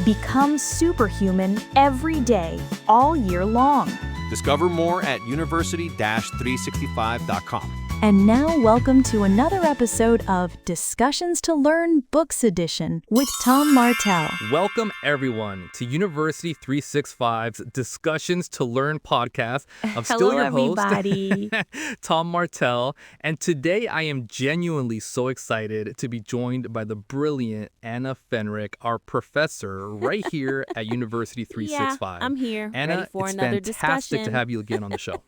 Become superhuman every day, all year long. Discover more at university-365.com. And now, welcome to another episode of Discussions to Learn Books Edition with Tom Martell. Welcome, everyone, to University 365's Discussions to Learn podcast. I'm still your everybody. host, Tom Martell, and today I am genuinely so excited to be joined by the brilliant Anna Fenrick, our professor right here at University 365. Yeah, I'm here, Anna, ready for it's another fantastic discussion. to have you again on the show.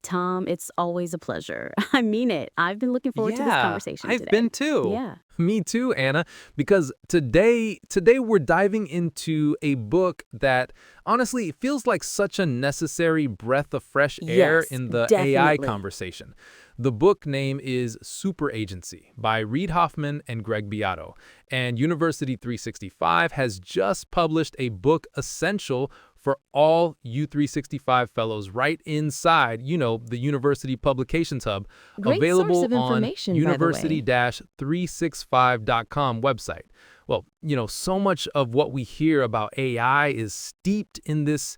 Tom, it's always a pleasure. I mean it. I've been looking forward to this conversation I've today. been too. Yeah. Me too, Anna, because today we're diving into a book that honestly feels like such a necessary breath of fresh air Yes, in the AI definitely. conversation. The book name is Superagency by Reid Hoffman and Greg Beato, and University 365 has just published a book essential for all U365 fellows right inside, the University Publications Hub, Great available source of on information, by the way. university-365.com website. Well, so much of what we hear about AI is steeped in this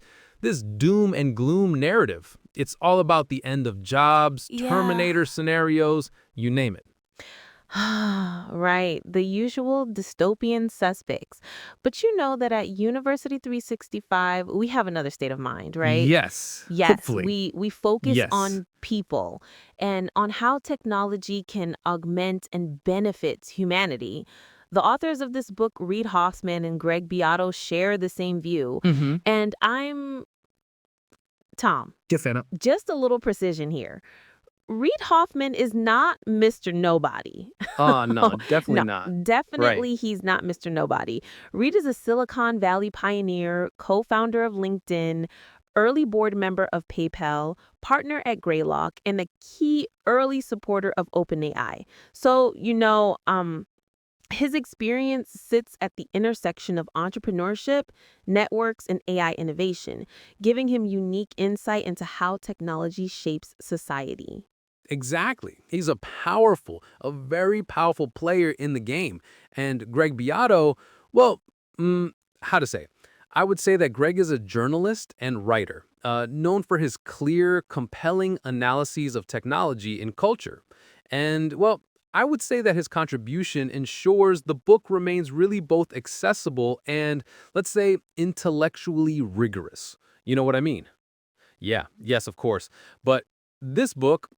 doom and gloom narrative. It's all about the end of jobs, Yeah. Terminator scenarios, you name it. Right. The usual dystopian suspects. But you know that at University 365, we have another state of mind, right? Yes. Yes, Hopefully. we focus Yes. on people and on how technology can augment and benefit humanity. The authors of this book, Reid Hoffman and Greg Beato, share the same view. Mm-hmm. And Tom, Yes, Anna. just a little precision here. Reid Hoffman is not Mr. Nobody. Oh, no, definitely No, not. definitely he's not Mr. Nobody. Reid is a Silicon Valley pioneer, co-founder of LinkedIn, early board member of PayPal, partner at Greylock, and a key early supporter of OpenAI. So, his experience sits at the intersection of entrepreneurship, networks, and AI innovation, giving him unique insight into how technology shapes society. Exactly. He's a very powerful player in the game. And Greg Beato, well, how to say? I would say that Greg is a journalist and writer, known for his clear, compelling analyses of technology and culture. And, well, I would say that his contribution ensures the book remains really both accessible and, let's say, intellectually rigorous. You know what I mean? Yeah, yes, of course. But this book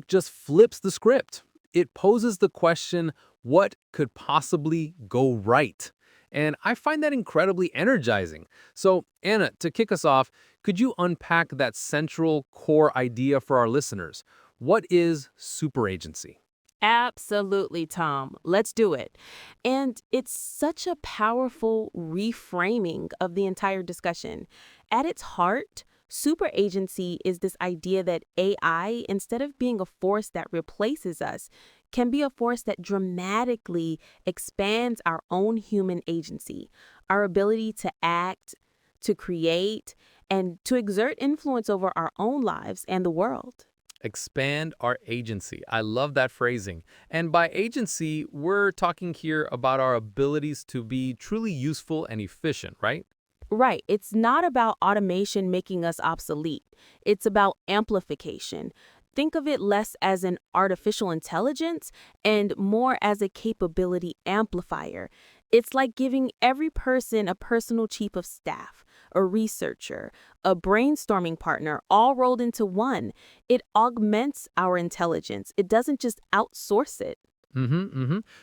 just flips the script. It poses the question, what could possibly go right? And I find that incredibly energizing. So, Anna, to kick us off, could you unpack that central core idea for our listeners? What is superagency? Absolutely, Tom. Let's do it. And it's such a powerful reframing of the entire discussion. At its heart, superagency is this idea that AI, instead of being a force that replaces us, can be a force that dramatically expands our own human agency, our ability to act, to create, and to exert influence over our own lives and the world. Expand our agency. I love that phrasing. And by agency, we're talking here about our abilities to be truly useful and efficient, right? Right. It's not about automation making us obsolete. It's about amplification. Think of it less as an artificial intelligence and more as a capability amplifier. It's like giving every person a personal chief of staff, a researcher, a brainstorming partner, all rolled into one. It augments our intelligence. It doesn't just outsource it.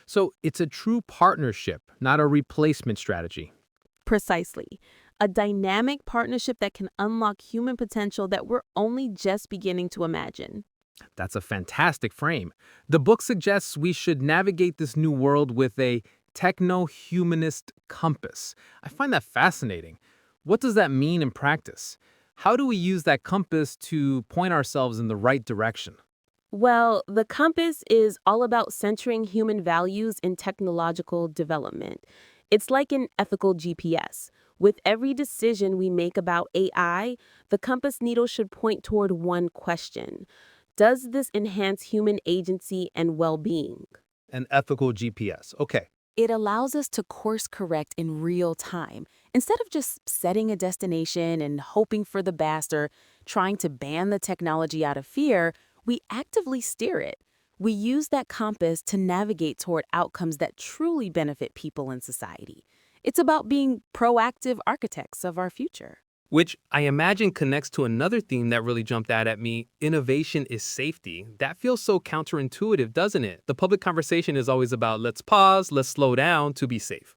So it's a true partnership, not a replacement strategy. Precisely. A dynamic partnership that can unlock human potential that we're only just beginning to imagine. That's a fantastic frame. The book suggests we should navigate this new world with a techno-humanist compass. I find that fascinating. What does that mean in practice? How do we use that compass to point ourselves in the right direction? Well, the compass is all about centering human values in technological development. It's like an ethical GPS. With every decision we make about AI, the compass needle should point toward one question. Does this enhance human agency and well-being? An ethical GPS. Okay, It allows us to course correct in real time. Instead of just setting a destination and hoping for the best or trying to ban the technology out of fear, we actively steer it. We use that compass to navigate toward outcomes that truly benefit people in society. It's about being proactive architects of our future. Which I imagine connects to another theme that really jumped out at me. Innovation is safety. That feels so counterintuitive, doesn't it? The public conversation is always about let's pause, let's slow down to be safe.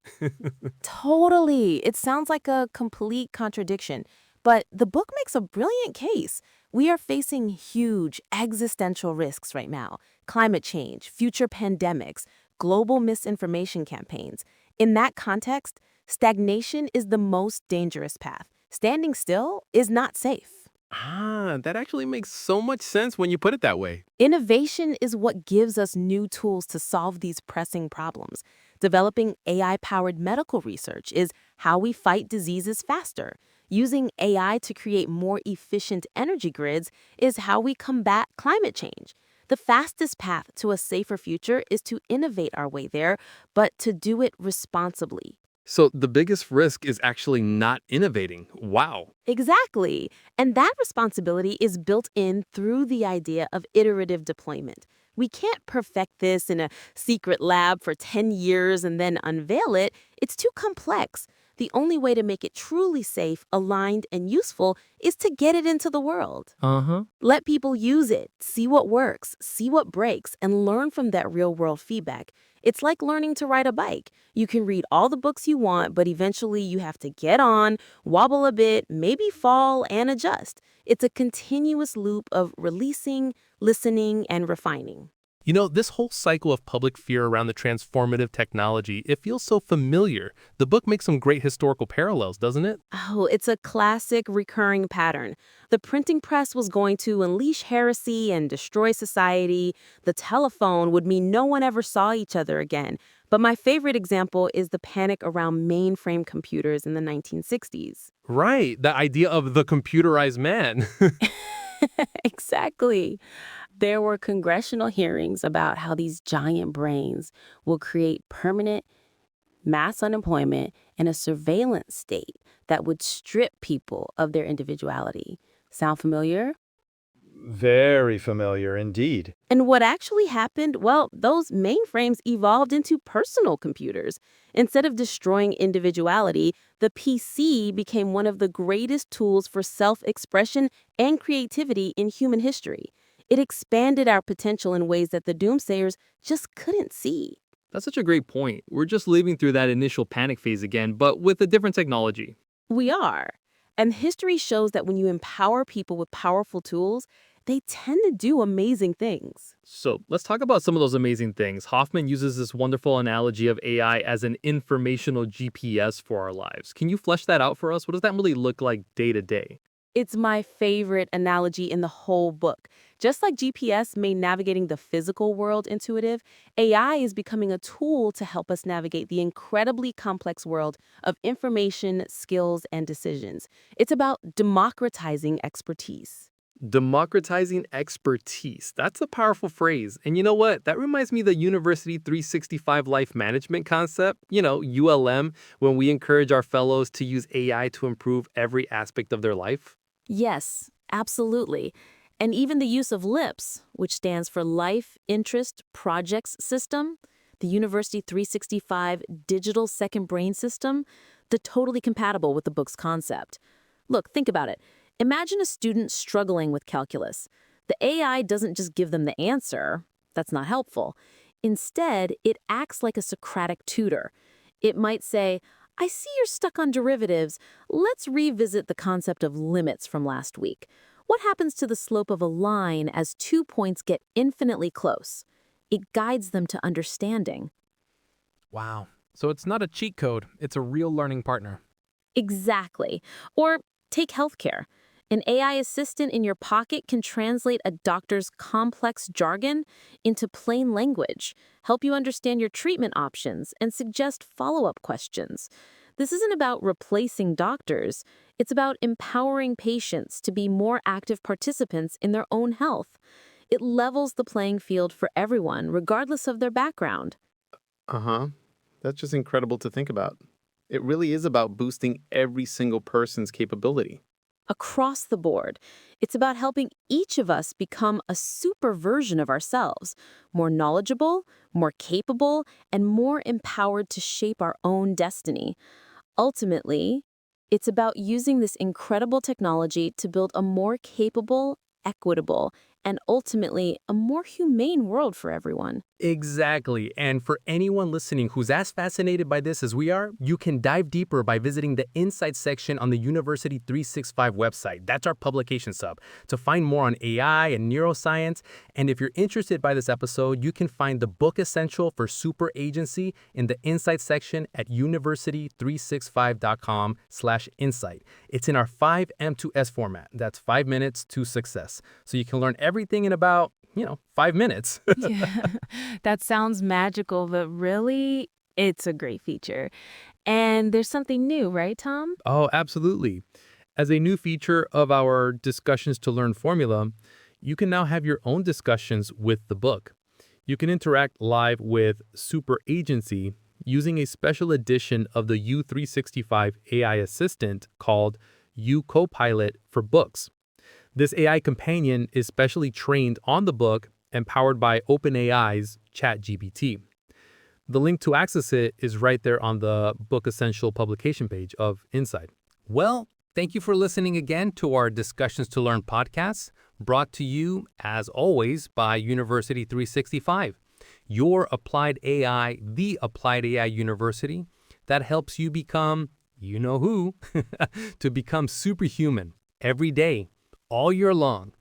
Totally. It sounds like a complete contradiction, but the book makes a brilliant case. We are facing huge existential risks right now: climate change, future pandemics, global misinformation campaigns. In that context, stagnation is the most dangerous path. Standing still is not safe. That actually makes so much sense when you put it that way. Innovation is what gives us new tools to solve these pressing problems. Developing AI-powered medical research is how we fight diseases faster. Using AI to create more efficient energy grids is how we combat climate change. The fastest path to a safer future is to innovate our way there, but to do it responsibly. So the biggest risk is actually not innovating. Wow. Exactly. And that responsibility is built in through the idea of iterative deployment. We can't perfect this in a secret lab for 10 years and then unveil it. It's too complex. The only way to make it truly safe, aligned, and useful is to get it into the world. Uh-huh. Let people use it, see what works, see what breaks, and learn from that real-world feedback. It's like learning to ride a bike. You can read all the books you want, but eventually you have to get on, wobble a bit, maybe fall, and adjust. It's a continuous loop of releasing, listening, and refining. You know, this whole cycle of public fear around the transformative technology, it feels so familiar. The book makes some great historical parallels, doesn't it? Oh, it's a classic recurring pattern. The printing press was going to unleash heresy and destroy society. The telephone would mean no one ever saw each other again. But my favorite example is the panic around mainframe computers in the 1960s. Right, the idea of the computerized man. Exactly. There were congressional hearings about how these giant brains will create permanent mass unemployment and a surveillance state that would strip people of their individuality. Sound familiar? Very familiar indeed. And what actually happened? Well, those mainframes evolved into personal computers. Instead of destroying individuality, the PC became one of the greatest tools for self-expression and creativity in human history. It expanded our potential in ways that the doomsayers just couldn't see. That's such a great point. We're just living through that initial panic phase again, but with a different technology. We are. And history shows that when you empower people with powerful tools, they tend to do amazing things. So let's talk about some of those amazing things. Hoffman uses this wonderful analogy of AI as an informational GPS for our lives. Can you flesh that out for us? What does that really look like day to day? It's my favorite analogy in the whole book. Just like GPS made navigating the physical world intuitive, AI is becoming a tool to help us navigate the incredibly complex world of information, skills, and decisions. It's about democratizing expertise. Democratizing expertise. That's a powerful phrase. And you know what? That reminds me of the University 365 life management concept, ULM, when we encourage our fellows to use AI to improve every aspect of their life. Yes, absolutely. And even the use of LIPS, which stands for Life Interest Projects System, the University 365 Digital Second Brain System, they're totally compatible with the book's concept. Look, think about it. Imagine a student struggling with calculus. The AI doesn't just give them the answer. That's not helpful. Instead, it acts like a Socratic tutor. It might say, I see you're stuck on derivatives. Let's revisit the concept of limits from last week. What happens to the slope of a line as 2 points get infinitely close? It guides them to understanding. Wow. So it's not a cheat code, it's a real learning partner. Exactly. Or take healthcare. An AI assistant in your pocket can translate a doctor's complex jargon into plain language, help you understand your treatment options, and suggest follow-up questions. This isn't about replacing doctors. It's about empowering patients to be more active participants in their own health. It levels the playing field for everyone, regardless of their background. Uh-huh. That's just incredible to think about. It really is about boosting every single person's capability. Across the board, it's about helping each of us become a super version of ourselves, more knowledgeable, more capable, and more empowered to shape our own destiny. Ultimately, it's about using this incredible technology to build a more capable, equitable, and ultimately a more humane world for everyone. Exactly. And for anyone listening who's as fascinated by this as we are, you can dive deeper by visiting the Insights section on the University 365 website. That's our publication sub, to find more on AI and neuroscience. And if you're interested by this episode, you can find the book essential for Superagency in the Insights section at university365.com/insight. It's in our 5M2S format. That's 5 minutes to success. So you can learn everything in about 5 minutes. Yeah, that sounds magical, but really, it's a great feature. And there's something new, right, Tom? Oh, absolutely. As a new feature of our Discussions to Learn formula, you can now have your own discussions with the book. You can interact live with Superagency using a special edition of the U365 AI Assistant called U Copilot for Books. This AI companion is specially trained on the book and powered by OpenAI's ChatGPT. The link to access it is right there on the Book Essential publication page of Insight. Well, thank you for listening again to our Discussions to Learn podcast, brought to you, as always, by University 365, your applied AI, the applied AI university that helps you become, you know who, to become superhuman every day, all year long.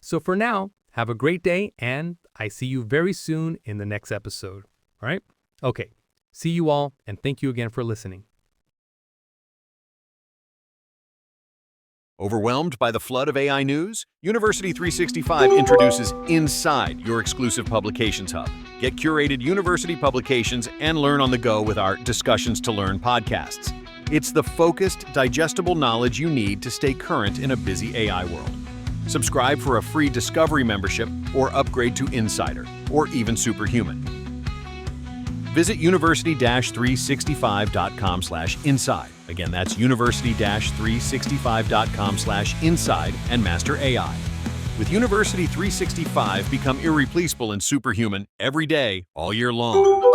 So for now, have a great day, and I see you very soon in the next episode. All right? Okay. See you all, and thank you again for listening. Overwhelmed by the flood of AI news? University 365 introduces Inside, your exclusive publications hub. Get curated university publications and learn on the go with our Discussions to Learn podcasts. It's the focused, digestible knowledge you need to stay current in a busy AI world. Subscribe for a free Discovery membership or upgrade to Insider, or even Superhuman. Visit university-365.com/inside. Again, that's university-365.com/inside and master AI. With University 365, become irreplaceable and superhuman every day, all year long.